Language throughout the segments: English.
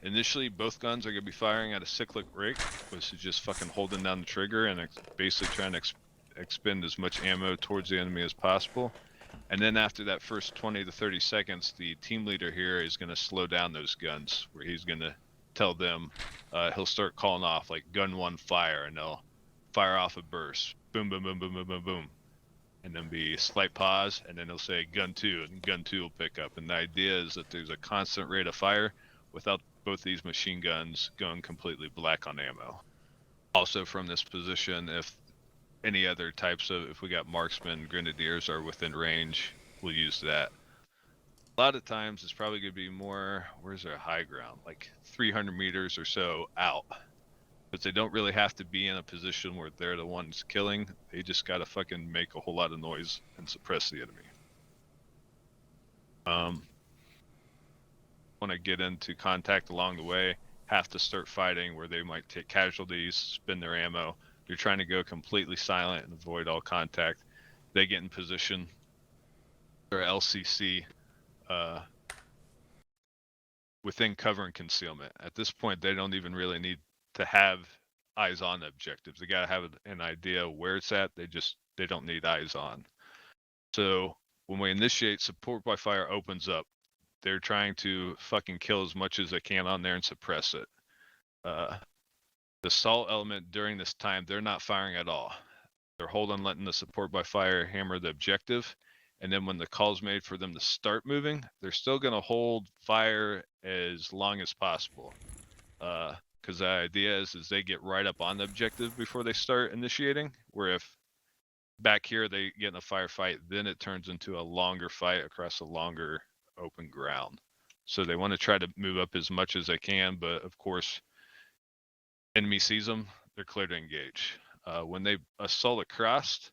Initially, both guns are going to be firing at a cyclic rate, which is just fucking holding down the trigger and basically trying to expend as much ammo towards the enemy as possible. And then after that first 20 to 30 seconds, the team leader here is going to slow down those guns, where he's going to tell them, he'll start calling off like gun 1 fire, and they'll fire off a burst. Boom, boom, boom, boom, boom, boom, boom. And then be a slight pause, and then he'll say gun 2, and gun 2 will pick up. And the idea is that there's a constant rate of fire without both these machine guns going completely black on ammo. Also from this position, if any other types of, if we got marksmen, grenadiers are within range, we'll use that. A lot of times it's probably going to be more, where's our high ground? Like 300 meters or so out. But they don't really have to be in a position where they're the ones killing. They just got to fucking make a whole lot of noise and suppress the enemy. Want to get into contact along the way, have to start fighting where they might take casualties, spend their ammo. You're trying to go completely silent and avoid all contact. They get in position. Their LCC within cover and concealment. At this point, they don't even really need to have eyes on objectives. They got to have an idea where it's at. They don't need eyes on. So when we initiate, support by fire opens up. They're trying to fucking kill as much as they can on there and suppress it. The assault element during this time, they're not firing at all. They're holding, letting the support by fire hammer the objective. And then when the call's made for them to start moving, they're still going to hold fire as long as possible. Because the idea is they get right up on the objective before they start initiating. Where if back here they get in a firefight, then it turns into a longer fight across a longer open ground. So they want to try to move up as much as they can, but of course, enemy sees them, they're clear to engage. When they assault across,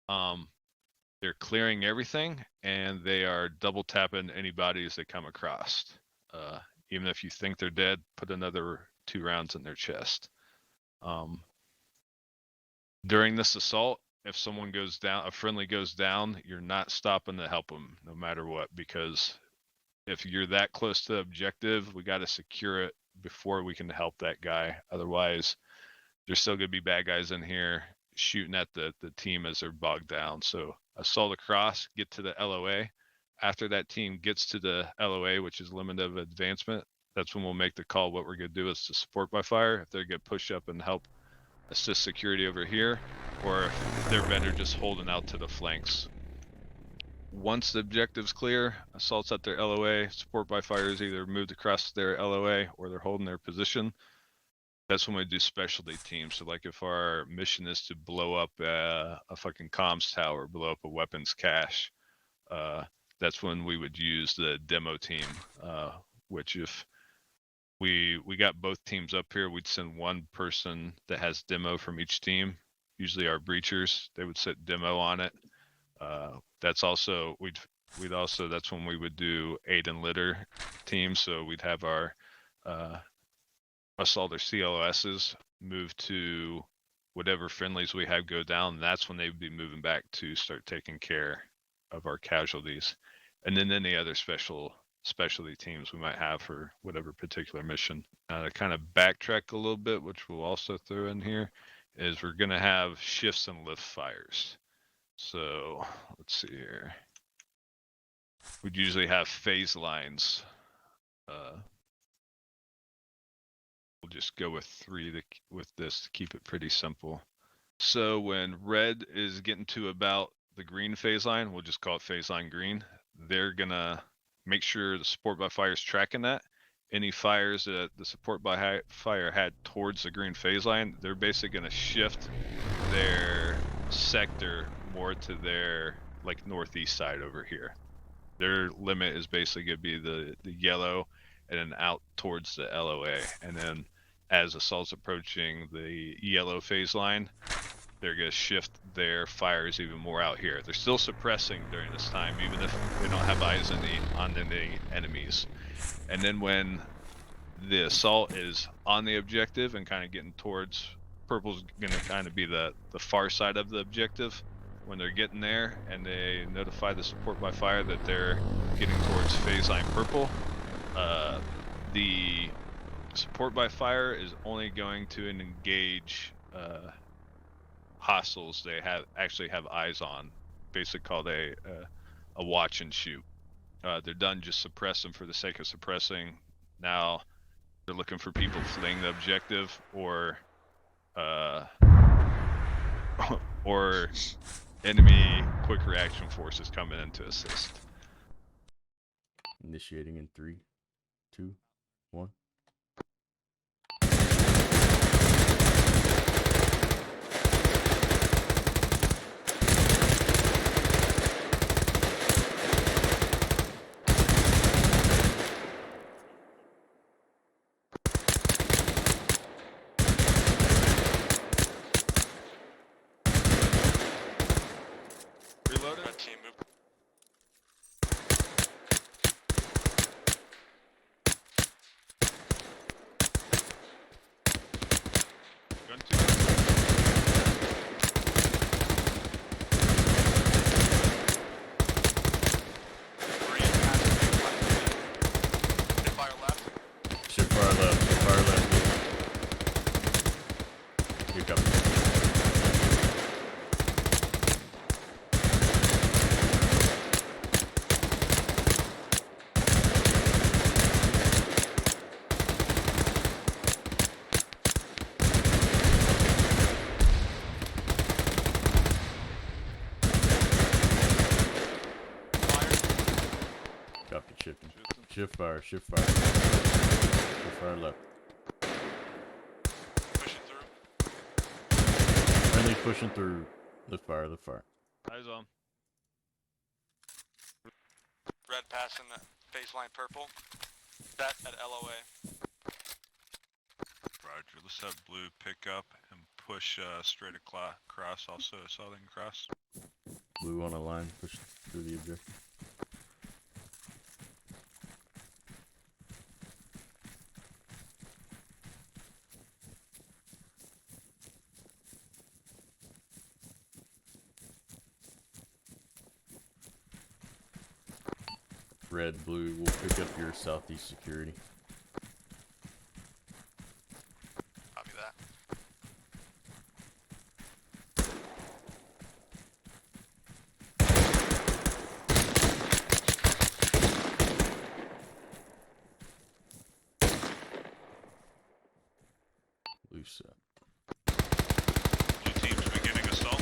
they're clearing everything, and they are double tapping any bodies they come across. Even if you think they're dead, put another 2 rounds in their chest. During this assault, if someone goes down, a friendly goes down, you're not stopping to help them no matter what, because if you're that close to the objective, we got to secure it before we can help that guy. Otherwise, there's still going to be bad guys in here shooting at the team as they're bogged down. So assault across, get to the LOA. After that team gets to the LOA, which is limit of advancement, that's when we'll make the call. What we're going to do is to support by fire. If they're going to push up and help assist security over here, or if they're better just holding out to the flanks. Once the objective's clear, assaults at their LOA, support by fire is either moved across their LOA or they're holding their position. That's when we do specialty teams. So like if our mission is to blow up a fucking comms tower, blow up a weapons cache, that's when we would use the demo team, which if we got both teams up here, we'd send one person that has demo from each team, usually our breachers. They would set demo on it. That's also that's when we would do aid and litter teams. So we'd have our assault or CLSs move to whatever friendlies we have go down. That's when they would be moving back to start taking care of our casualties, and then any other specialty teams we might have for whatever particular mission. To kind of backtrack a little bit, which we'll also throw in here, is we're going to have shifts and lift fires. So let's see here. We'd usually have phase lines. We'll just go with 3 with this to keep it pretty simple. So when red is getting to about the green phase line, we'll just call it phase line green. They're gonna make sure the support by fire is tracking that. Any fires that the support by fire had towards the green phase line, they're basically gonna shift their sector more to their like northeast side over here. Their limit is basically gonna be the yellow and then out towards the LOA. And then as assault's approaching the yellow phase line, they're gonna shift their fires even more out here. They're still suppressing during this time, even if they don't have eyes on the enemies. And then when the assault is on the objective and kind of getting towards, purple's gonna kind of be the far side of the objective. When they're getting there and they notify the support by fire that they're getting towards phase line purple, the Support by fire is only going to engage hostiles they actually have eyes on, basically called a watch and shoot. They're done just suppress them for the sake of suppressing. Now they're looking for people fleeing the objective or or enemy quick reaction forces coming in to assist. Initiating in 3, 2, 1. Reloaded. Red team move. Gun two. Green past the left. Hit fire left. Shift fire left. Shift fire left. You're coming. Copy, shifting. Shift fire, shift fire. Shift fire left. Pushing through. Friendly pushing through. Lift fire, lift fire. Eyes on. Red passing the baseline purple. Set at LOA. Roger, let's have blue pick up and push straight across, also a southern cross. Blue on a line, push through the objective. Red, blue, we'll pick up your southeast security. Copy that. Blue set. Blue team's beginning assault.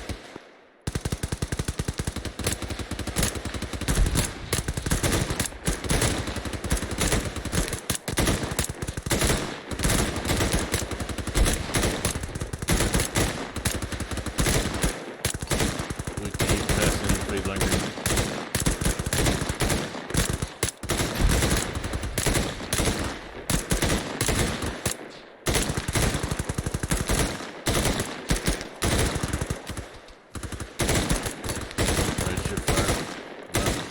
Blue team passing phase line green. Red shift fire. Left.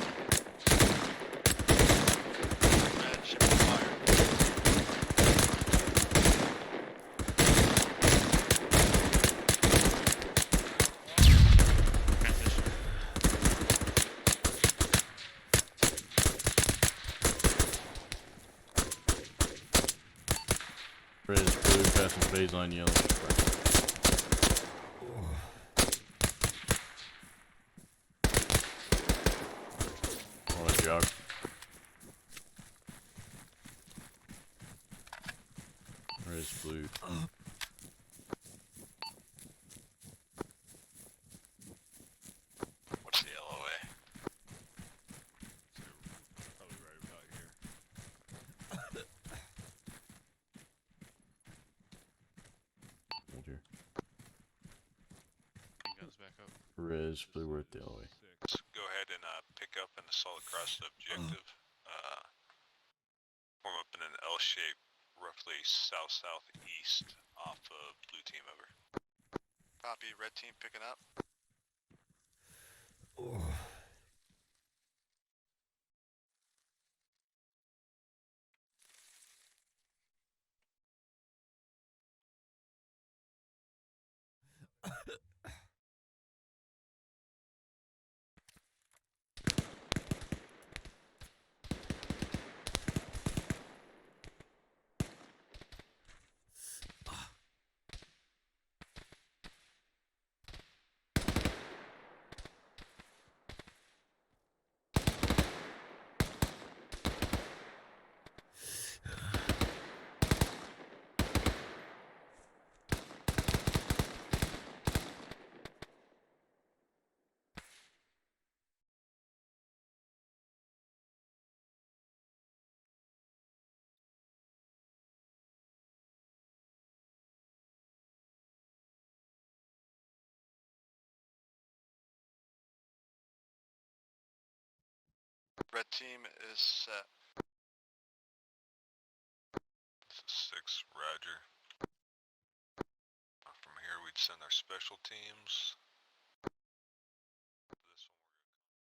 Red shifting fire. Transition. Red is blue, passing phase line yellow. Shift fire. All that geography. Red is blue. What's the LOA? Probably right about here. Hold here. Guns back up. Red is blue, we're at the LA. Let's go ahead and pick up and assault across the objective. Form up in an L shape, roughly south-southeast off of blue team, over. Copy. Red team picking up. Red team is set. This is 6, roger. From here we'd send our special teams.